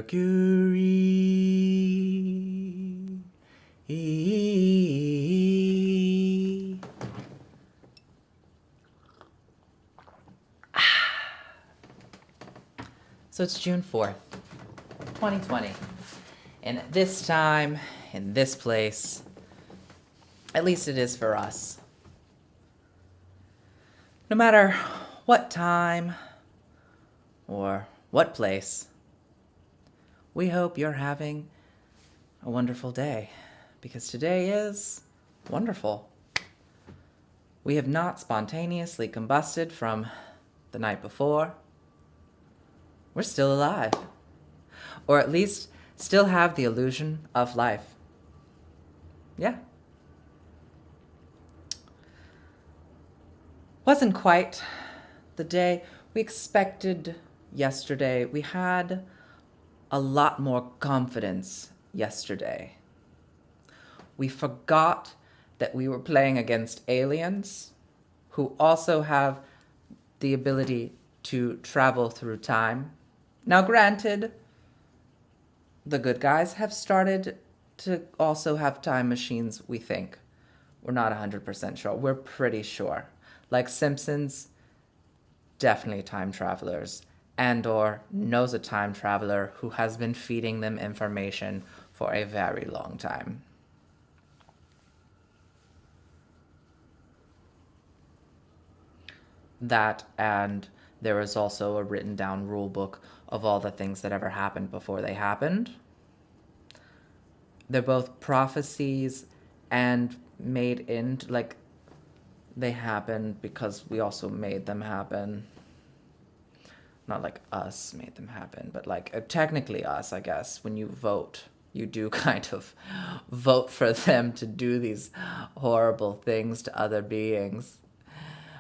Mercury. So it's June 4th, 2020. And at this time, in this place, at least it is for us. No matter what time or what place, we hope you're having a wonderful day, because today is wonderful. We have not spontaneously combusted from the night before. We're still alive, or at least still have the illusion of life. Yeah. Wasn't quite the day we expected yesterday. We had a lot more confidence yesterday. We forgot that we were playing against aliens who also have the ability to travel through time. Now, granted, the good guys have started to also have time machines, we think. We're not 100% sure. We're pretty sure. Like Simpsons, definitely time travelers. Andor knows a time traveler who has been feeding them information for a very long time. That, and there is also a written down rule book of all the things that ever happened before they happened. They're both prophecies and made into, like, they happened because we also made them happen. Not like us made them happen, but like technically us, I guess. When you vote, you do kind of vote for them to do these horrible things to other beings.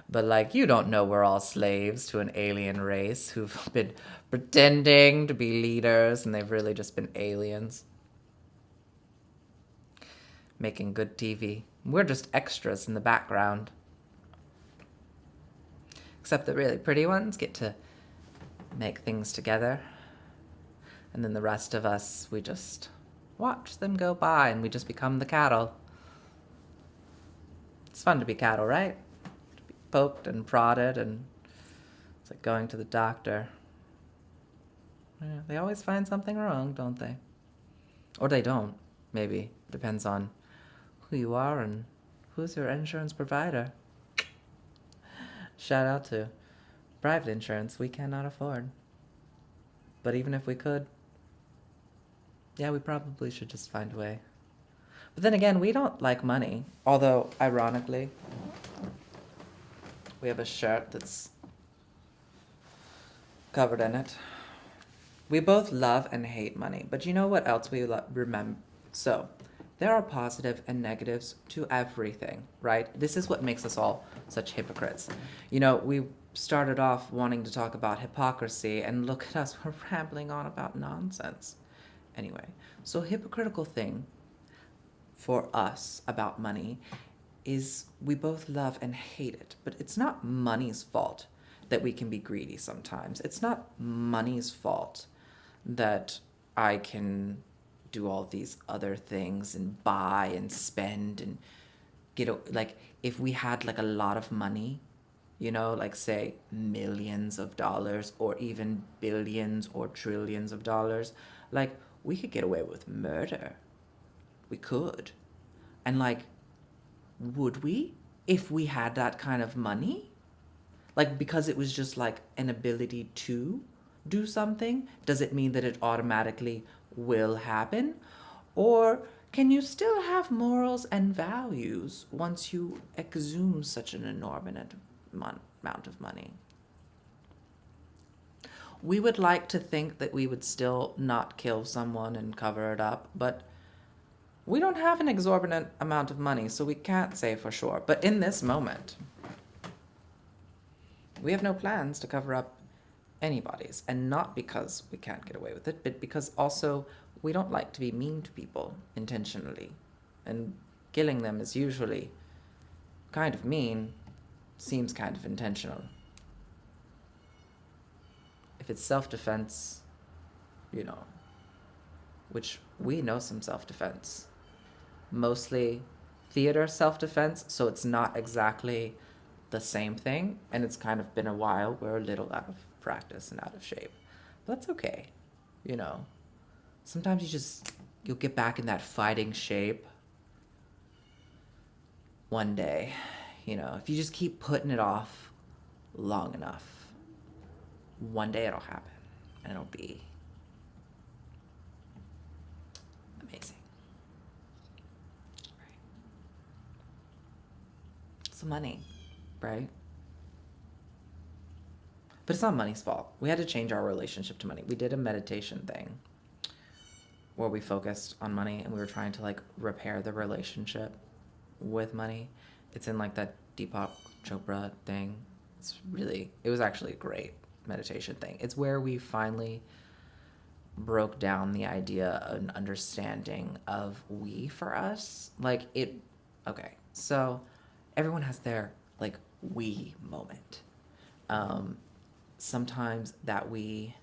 But like, you don't know we're all slaves to an alien race who've been pretending to be leaders, and they've really just been aliens. Making good TV. We're just extras in the background. Except the really pretty ones get to make things together. And then the rest of us, we just watch them go by and we just become the cattle. It's fun to be cattle, right? To be poked and prodded, and it's like going to the doctor. Yeah, they always find something wrong, don't they? Or they don't, maybe. Depends on who you are and who's your insurance provider. Shout out to private insurance we cannot afford. But even if we could, yeah, we probably should just find a way. But then again, we don't like money. Although, ironically, we have a shirt that's covered in it. We both love and hate money. But you know what else we remember? So, there are positive and negatives to everything, right? This is what makes us all such hypocrites. You know, we started off wanting to talk about hypocrisy, and look at us, we're rambling on about nonsense. Anyway, so hypocritical thing for us about money is we both love and hate it, but it's not money's fault that we can be greedy sometimes. It's not money's fault that I can do all these other things and buy and spend and get, like, if we had like a lot of money, you know, like say millions of dollars or even billions or trillions of dollars, like we could get away with murder. We could. And like, would we if we had that kind of money? Like, because it was just like an ability to do something, does it mean that it automatically will happen? Or can you still have morals and values once you exhume such an enormous amount of money? We would like to think that we would still not kill someone and cover it up, but we don't have an exorbitant amount of money, so we can't say for sure. But in this moment, we have no plans to cover up anybody's, and not because we can't get away with it, but because also we don't like to be mean to people intentionally, and killing them is usually kind of mean, seems kind of intentional. If it's self-defense, you know, which we know some self-defense. Mostly theater self-defense, so it's not exactly the same thing, and it's kind of been a while. We're a little out of practice and out of shape. But that's okay. You know, sometimes you'll get back in that fighting shape one day. You know, if you just keep putting it off long enough, one day it'll happen, and it'll be amazing. Right. So money, right? But it's not money's fault. We had to change our relationship to money. We did a meditation thing where we focused on money and we were trying to like repair the relationship with money. It's in like that Deepak Chopra thing. It was actually a great meditation thing. It's where we finally broke down the idea of an understanding of we for us. Okay, so everyone has their like we moment. Sometimes that we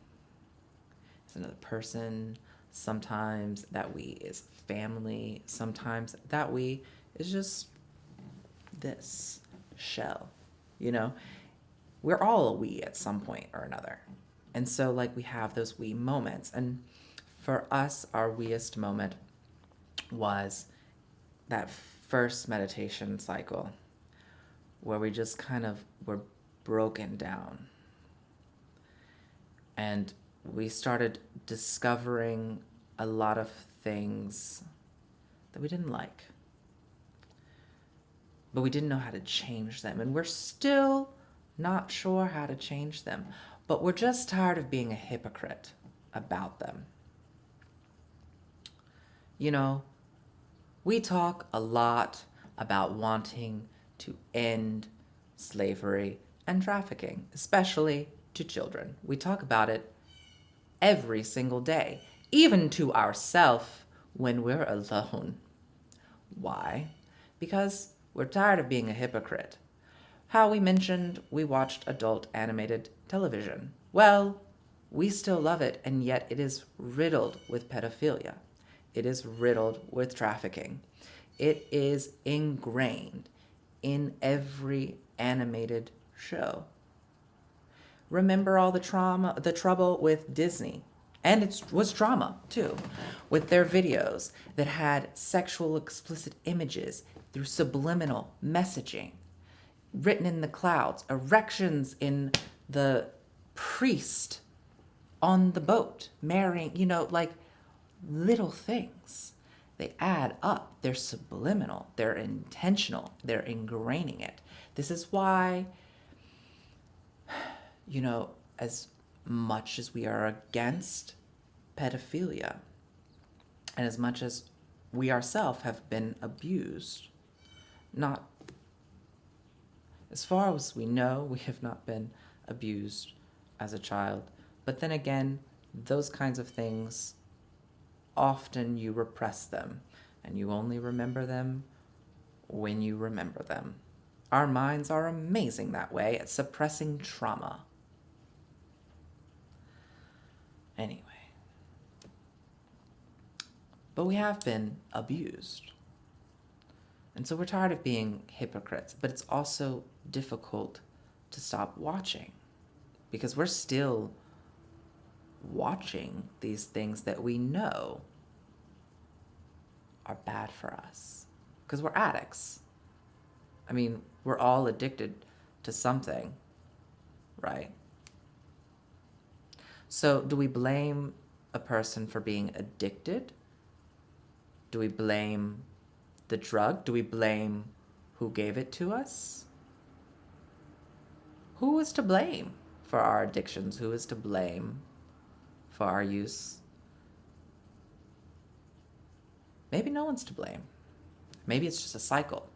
is another person, sometimes that we is family, sometimes that we is just this shell, you know? We're all a we at some point or another. And so like we have those we moments. And for us, our weest moment was that first meditation cycle where we just kind of were broken down. And we started discovering a lot of things that we didn't like. But we didn't know how to change them. And we're still not sure how to change them. But we're just tired of being a hypocrite about them. You know, we talk a lot about wanting to end slavery and trafficking, especially to children. We talk about it every single day, even to ourselves when we're alone. Why? Because we're tired of being a hypocrite. How we mentioned we watched adult animated television. Well, we still love it, and yet it is riddled with pedophilia. It is riddled with trafficking. It is ingrained in every animated show. Remember all the trouble with Disney, and it was drama too, with their videos that had sexual explicit images through subliminal messaging, written in the clouds, erections in the priest on the boat, marrying, like little things. They add up. They're subliminal. They're intentional. They're ingraining it. This is why, as much as we are against pedophilia, and as much as we ourselves have been abused, not as far as we know, we have not been abused as a child. But then again, those kinds of things, often you repress them, and you only remember them when you remember them. Our minds are amazing that way at suppressing trauma. Anyway. But we have been abused. And so we're tired of being hypocrites, but it's also difficult to stop watching because we're still watching these things that we know are bad for us because we're addicts. I mean, we're all addicted to something, right? So do we blame a person for being addicted? Do we blame the drug? Do we blame who gave it to us? Who is to blame for our addictions? Who is to blame for our use? Maybe no one's to blame. Maybe it's just a cycle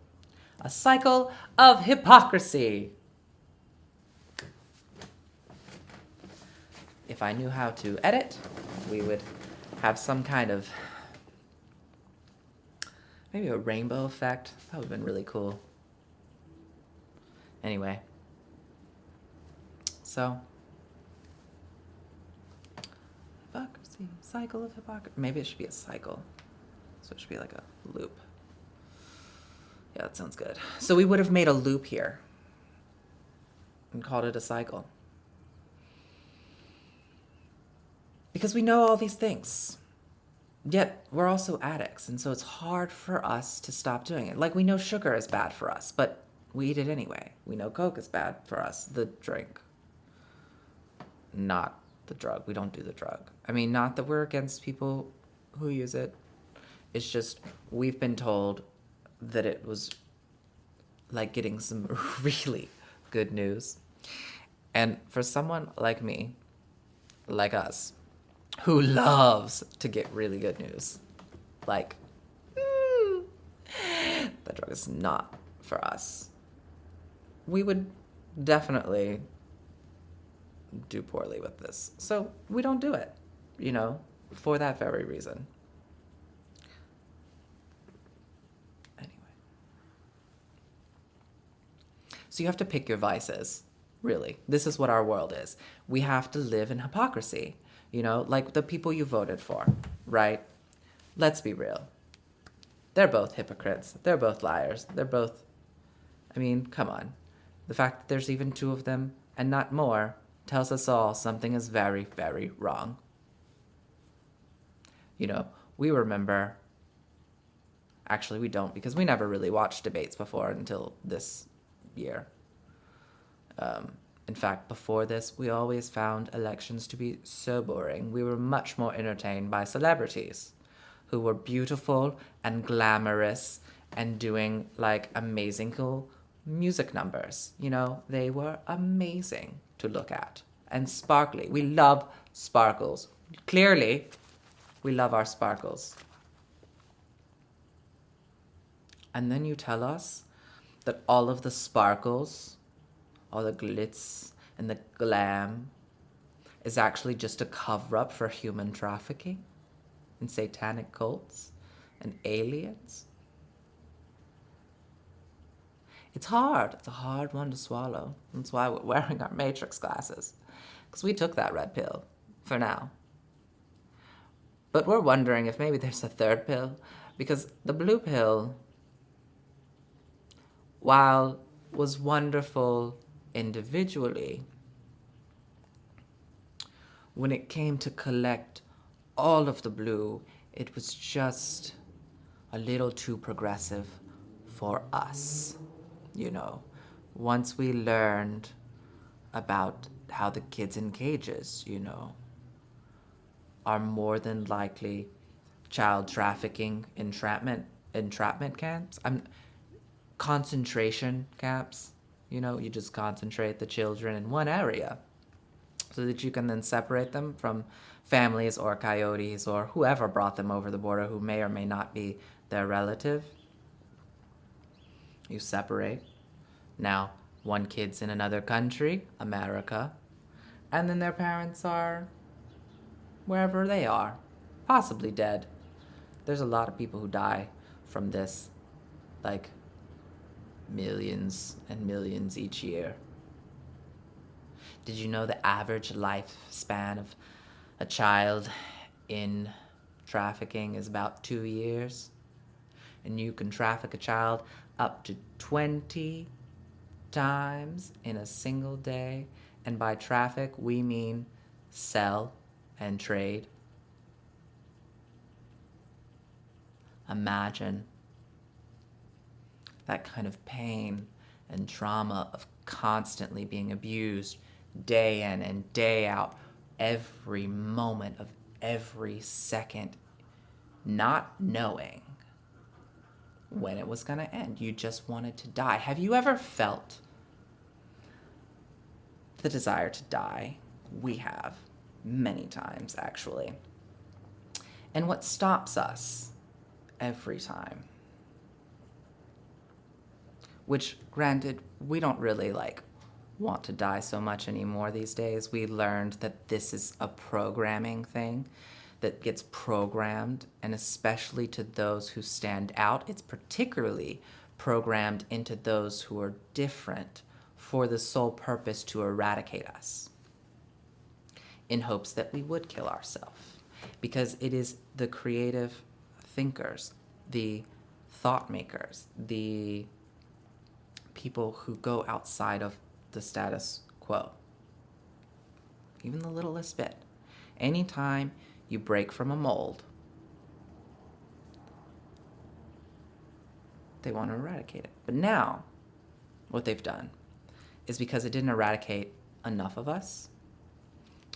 of hypocrisy. If I knew how to edit, we would have some kind of, maybe a rainbow effect. That would have been really cool. Anyway, so, hypocrisy. hypocrisy. Cycle of hypocrisy. Maybe it should be a cycle. So it should be like a loop. Yeah, that sounds good. So we would have made a loop here and called it a cycle. Because we know all these things. Yet we're also addicts, and so it's hard for us to stop doing it. Like, we know sugar is bad for us, but we eat it anyway. We know Coke is bad for us, the drink, not the drug. We don't do the drug. I mean, not that we're against people who use it. It's just we've been told that it was like getting some really good news. And for someone like me, like us, who loves to get really good news, like, that drug is not for us. We would definitely do poorly with this. So we don't do it, for that very reason. Anyway. So you have to pick your vices, really. This is what our world is. We have to live in hypocrisy, like the people you voted for, right? Let's be real. They're both hypocrites. They're both liars. Come on. The fact that there's even two of them and not more tells us all something is very, very wrong. We remember, actually we don't, because we never really watched debates before until this year. In fact, before this, we always found elections to be so boring. We were much more entertained by celebrities who were beautiful and glamorous and doing like amazing cool music numbers. They were amazing to look at and sparkly. We love sparkles. Clearly, we love our sparkles. And then you tell us that all of the sparkles, all the glitz and the glam is actually just a cover-up for human trafficking and satanic cults and aliens. It's hard. It's a hard one to swallow. That's why we're wearing our Matrix glasses, because we took that red pill for now. But we're wondering if maybe there's a third pill, because the blue pill, while was wonderful individually, when it came to collect all of the blue, it was just a little too progressive for us. Once we learned about how the kids in cages, are more than likely child trafficking, entrapment camps, concentration camps. You just concentrate the children in one area so that you can then separate them from families or coyotes or whoever brought them over the border who may or may not be their relative. You separate. Now, one kid's in another country, America, and then their parents are wherever they are, possibly dead. There's a lot of people who die from this, like millions and millions each year. Did you know the average lifespan of a child in trafficking is about 2 years? And you can traffic a child up to 20 times in a single day. And by traffic, we mean sell and trade. Imagine that kind of pain and trauma of constantly being abused day in and day out, every moment of every second, not knowing when it was going to end. You just wanted to die. Have you ever felt the desire to die? We have, many times actually. And what stops us every time, which granted, we don't really want to die so much anymore these days. We learned that this is a programming thing that gets programmed, and especially to those who stand out, it's particularly programmed into those who are different for the sole purpose to eradicate us, in hopes that we would kill ourselves. because it is the creative thinkers, the thought makers, the people who go outside of the status quo, even the littlest bit. Anytime you break from a mold, they want to eradicate it. But now, what they've done is, because it didn't eradicate enough of us,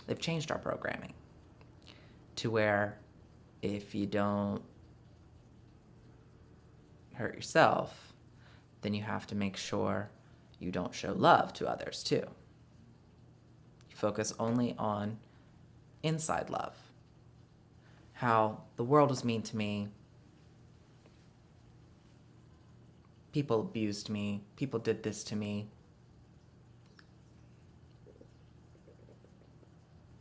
they've changed our programming to where if you don't hurt yourself, then you have to make sure you don't show love to others too. You focus only on inside love. How the world was mean to me, people abused me, people did this to me.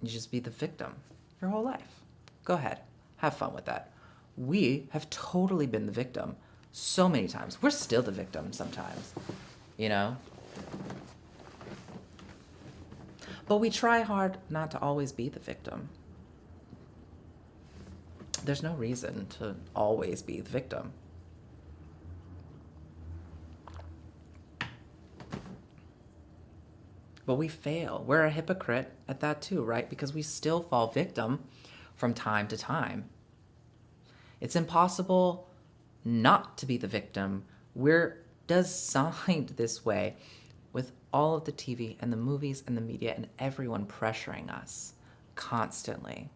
You just be the victim your whole life. Go ahead, have fun with that. We have totally been the victim so many times. We're still the victim sometimes, you know? But we try hard not to always be the victim. There's no reason to always be the victim. But we fail. We're a hypocrite at that too, right? Because we still fall victim from time to time. It's impossible not to be the victim. We're designed this way, with all of the TV and the movies and the media and everyone pressuring us constantly,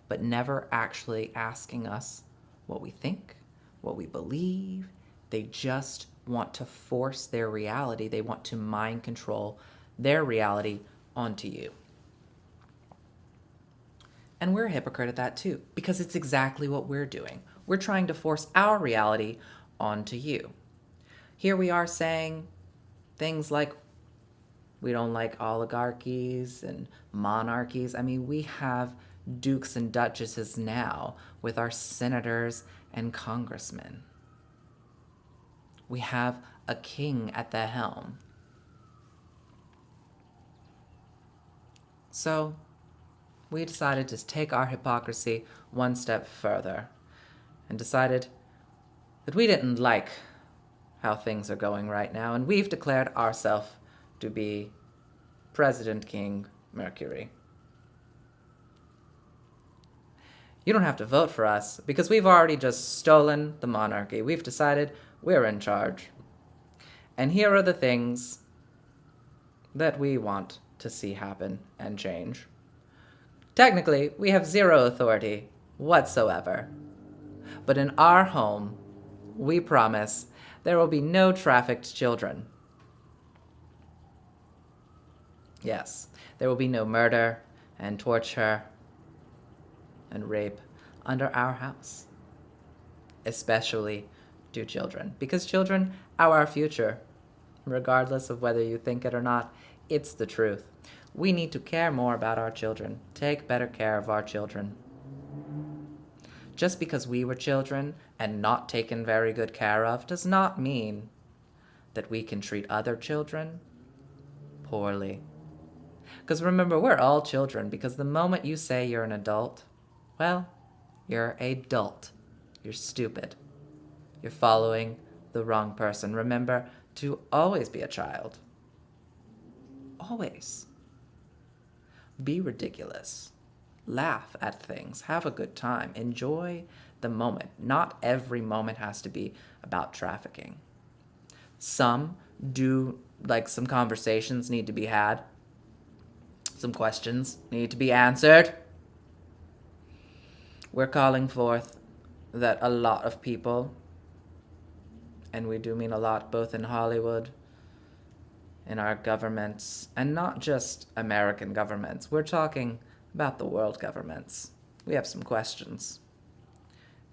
but never actually asking us what we think, what we believe. They just want to force their reality. They want to mind control their reality onto you. And we're a hypocrite at that too, because it's exactly what we're doing. We're trying to force our reality onto you. Here we are saying things like we don't like oligarchies and monarchies. I mean, we have dukes and duchesses now with our senators and congressmen. We have a king at the helm. So we decided to take our hypocrisy one step further and decided that we didn't like how things are going right now, and we've declared ourselves to be President King Mercury. You don't have to vote for us because we've already just stolen the monarchy. We've decided we're in charge. And here are the things that we want to see happen and change. Technically, we have zero authority whatsoever. But in our home, we promise there will be no trafficked children. Yes, there will be no murder and torture and rape under our house, especially to children, because children are our future. Regardless of whether you think it or not, it's the truth. We need to care more about our children, take better care of our children. Just because we were children and not taken very good care of does not mean that we can treat other children poorly. Because remember, we're all children, because the moment you say you're an adult, well, you're a adult. You're stupid. You're following the wrong person. Remember to always be a child. Always. Be ridiculous. Laugh at things. Have a good time. Enjoy the moment. Not every moment has to be about trafficking. Some do, like, some conversations need to be had. Some questions need to be answered. We're calling forth that a lot of people, and we do mean a lot both in Hollywood, in our governments, and not just American governments. We're talking about the world governments. We have some questions.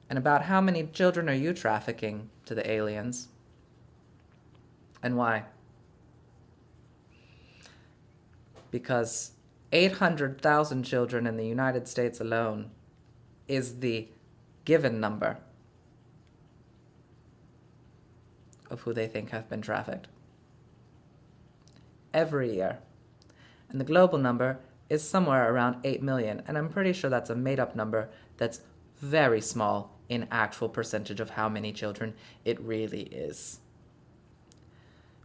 And about how many children are you trafficking to the aliens? And why? Because 800,000 children in the United States alone is the given number of who they think have been trafficked every year. And the global number is somewhere around 8 million, and I'm pretty sure that's a made up number that's very small in actual percentage of how many children it really is.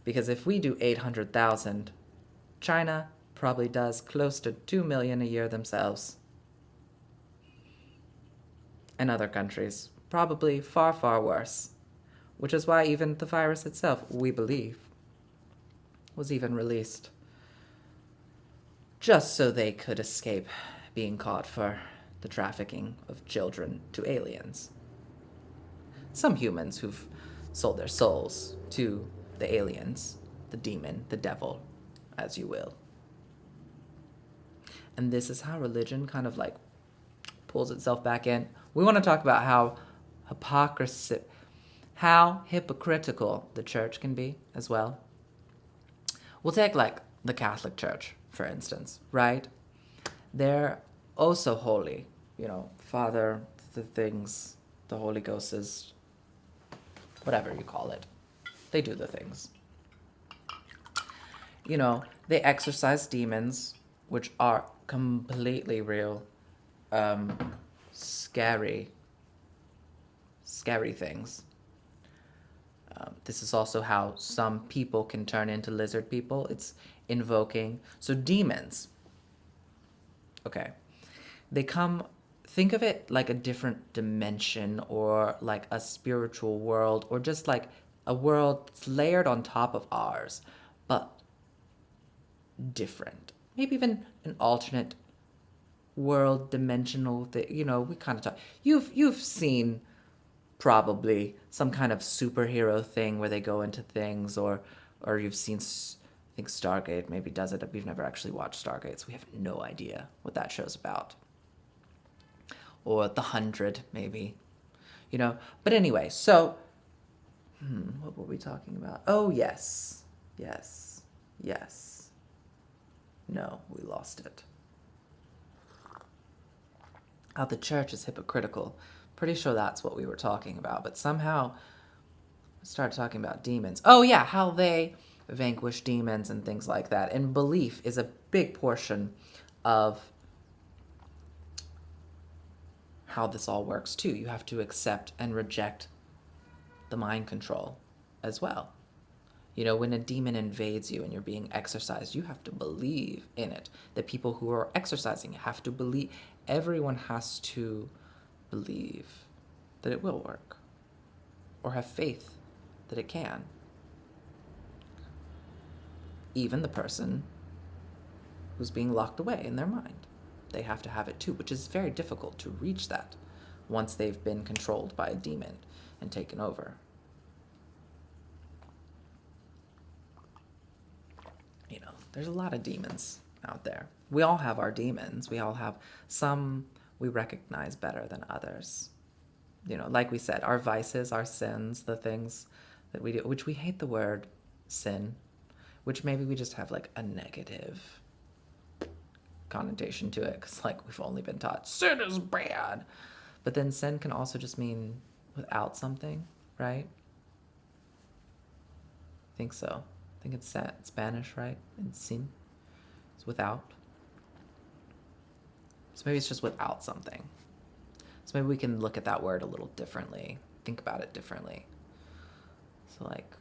Because if we do 800,000, China probably does close to 2 million a year themselves. And other countries, probably far, far worse. Which is why even the virus itself, we believe, was even released just so they could escape being caught for the trafficking of children to aliens. Some humans who've sold their souls to the aliens, the demon, the devil, as you will. And this is how religion kind of like pulls itself back in. We want to talk about how hypocritical the church can be as well. We'll take like the Catholic Church, for instance, right? They're oh so holy, Father, the things, the Holy Ghost is, whatever you call it. They do the things. They exorcise demons, which are completely real, scary things. This is also how some people can turn into lizard people. It's invoking. So demons, okay, they come, think of it like a different dimension or like a spiritual world or just like a world that's layered on top of ours, but different. Maybe even an alternate world, dimensional thing. We kind of talk. You've seen probably some kind of superhero thing where they go into things, or you've seen, I think Stargate maybe does it. We've never actually watched Stargate, so we have no idea what that show's about. Or The 100, maybe. But anyway, so, what were we talking about? Oh, yes. No, we lost it. How the church is hypocritical. Pretty sure that's what we were talking about, but somehow we started talking about demons. Oh yeah, how they vanquish demons and things like that. And belief is a big portion of how this all works too. You have to accept and reject the mind control as well. When a demon invades you and you're being exorcised, you have to believe in it. The people who are exorcising have to believe. Everyone has to believe that it will work or have faith that it can. Even the person who's being locked away in their mind, they have to have it too, which is very difficult to reach that once they've been controlled by a demon and taken over. There's a lot of demons out there. We all have our demons. We all have some we recognize better than others. Like we said, our vices, our sins, the things that we do, which we hate the word sin, which maybe we just have like a negative connotation to it because like we've only been taught sin is bad. But then sin can also just mean without something, right? I think so. I think it's Spanish, right? And sin is without. So maybe it's just without something. So maybe we can look at that word a little differently, think about it differently. So like,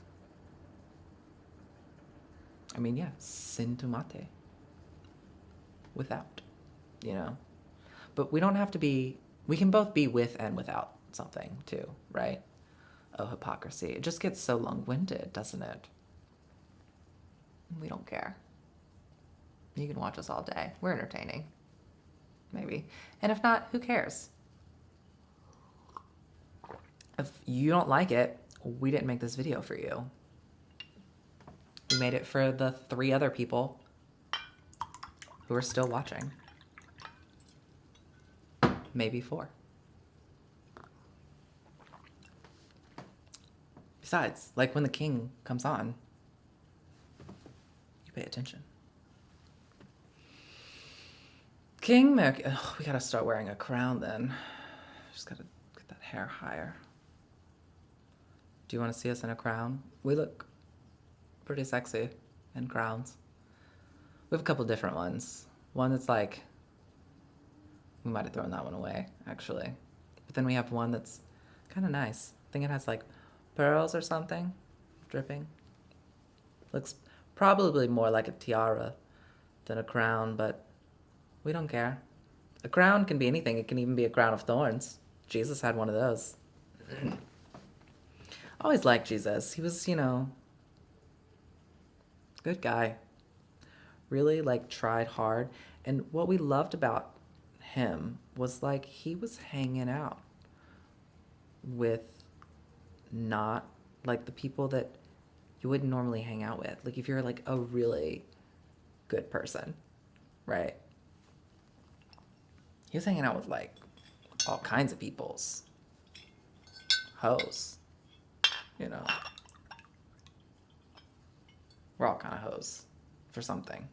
sin tomate. Without, But we don't have to be, we can both be with and without something too, right? Oh, hypocrisy. It just gets so long-winded, doesn't it? We don't care. You can watch us all day. We're entertaining. Maybe. And if not, who cares? If you don't like it, we didn't make this video for you. We made it for the 3 other people who are still watching. Maybe 4. Besides, like when the king comes on, pay attention. King Mercury. Oh, we gotta start wearing a crown then. Just gotta get that hair higher. Do you want to see us in a crown? We look pretty sexy in crowns. We have a couple different ones. One that's like, we might have thrown that one away, actually. But then we have one that's kind of nice. I think it has like pearls or something dripping. Looks probably more like a tiara than a crown, but we don't care. A crown can be anything. It can even be a crown of thorns. Jesus had one of those. I always liked Jesus. He was, good guy. Really, like, tried hard. And what we loved about him was, like, he was hanging out with not, like, the people that you wouldn't normally hang out with. Like, if you're, like, a really good person, right? He was hanging out with, like, all kinds of peoples. Hoes. You know. We're all kind of hoes for something.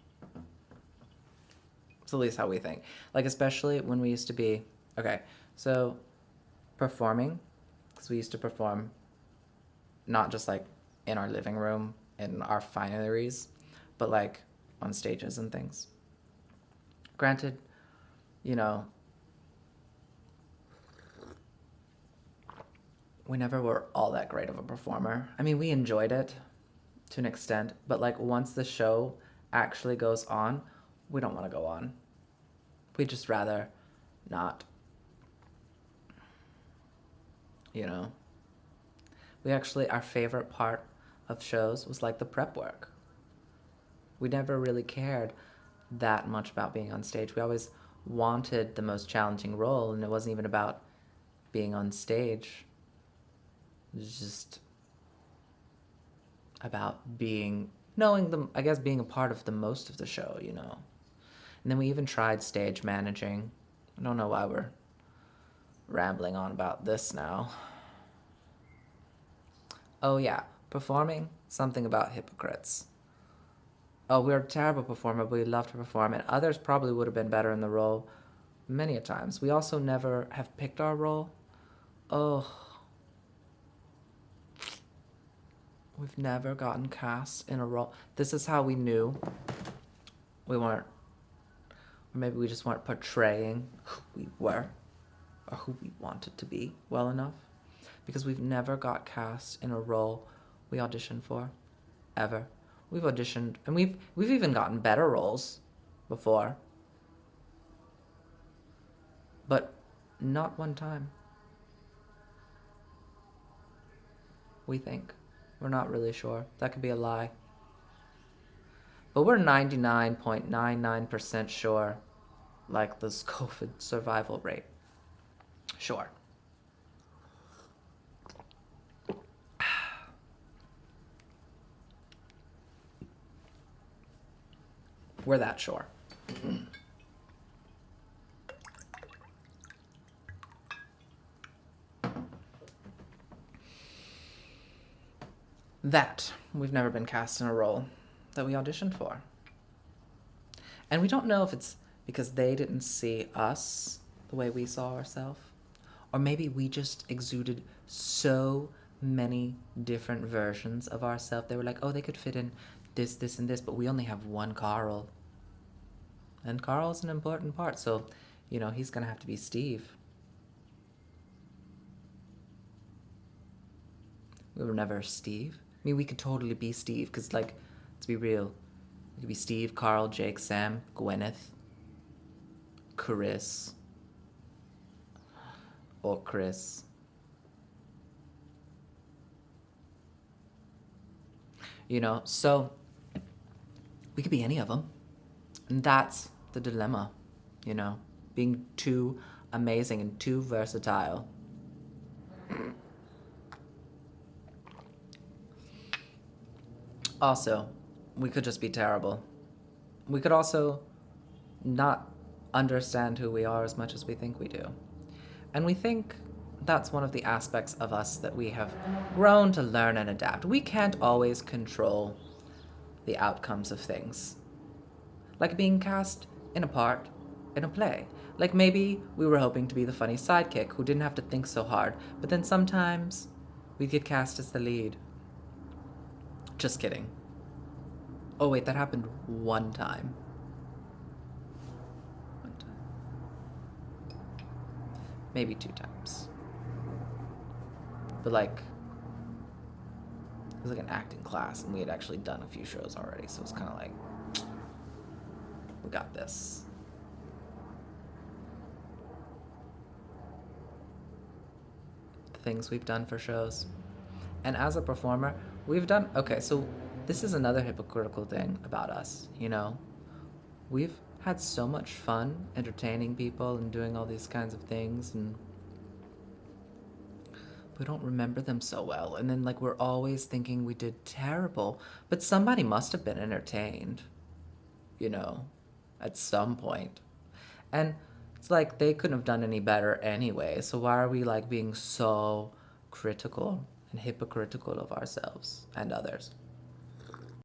It's at least how we think. Like, especially when we used to be... Okay, so performing, because we used to perform not just, like, in our living room, in our fineries, but, like, on stages and things. Granted, we never were all that great of a performer. I mean, we enjoyed it to an extent, but, like, once the show actually goes on, we don't want to go on. We'd just rather not. We actually, our favorite part of shows was, like, the prep work. We never really cared that much about being on stage. We always wanted the most challenging role, and it wasn't even about being on stage. It was just about being a part of the most of the show, And then we even tried stage managing. I don't know why we're rambling on about this now. Oh yeah, performing, something about hypocrites. Oh, we're a terrible performer, but we love to perform, and others probably would have been better in the role many a times. We also never have picked our role. Oh, we've never gotten cast in a role. This is how we knew we weren't, or maybe we just weren't portraying who we were or who we wanted to be well enough, because we've never got cast in a role we auditioned for, ever. We've auditioned, and we've even gotten better roles before, but not one time. We think. We're not really sure. That could be a lie. But we're 99.99% sure, like this COVID survival rate. Sure. We're that sure. That we've never been cast in a role that we auditioned for. And we don't know if it's because they didn't see us the way we saw ourselves, or maybe we just exuded so many different versions of ourselves. They were like, oh, they could fit in this, this, and this, but we only have one Carl. And Carl's an important part, so, he's going to have to be Steve. We were never Steve. I mean, we could totally be Steve, because, like, let's be real. We could be Steve, Carl, Jake, Sam, Gwyneth, Chris, or Chris. So we could be any of them. And that's the dilemma, being too amazing and too versatile. Also, we could just be terrible. We could also not understand who we are as much as we think we do. And we think that's one of the aspects of us that we have grown to learn and adapt. We can't always control the outcomes of things. Like being cast in a part in a play. Like maybe we were hoping to be the funny sidekick who didn't have to think so hard, but then sometimes we'd get cast as the lead. Just kidding. Oh wait, that happened one time. maybe 2 times. But like, it was like an acting class, and we had actually done a few shows already, so it's kind of like, we got this. The things we've done for shows. And as a performer, we've done, okay, so this is another hypocritical thing about us, you know? We've had so much fun entertaining people and doing all these kinds of things, and we don't remember them so well. And then, like, we're always thinking we did terrible, but somebody must have been entertained, you know, at some point. And it's like they couldn't have done any better anyway, so why are we, like, being so critical and hypocritical of ourselves and others?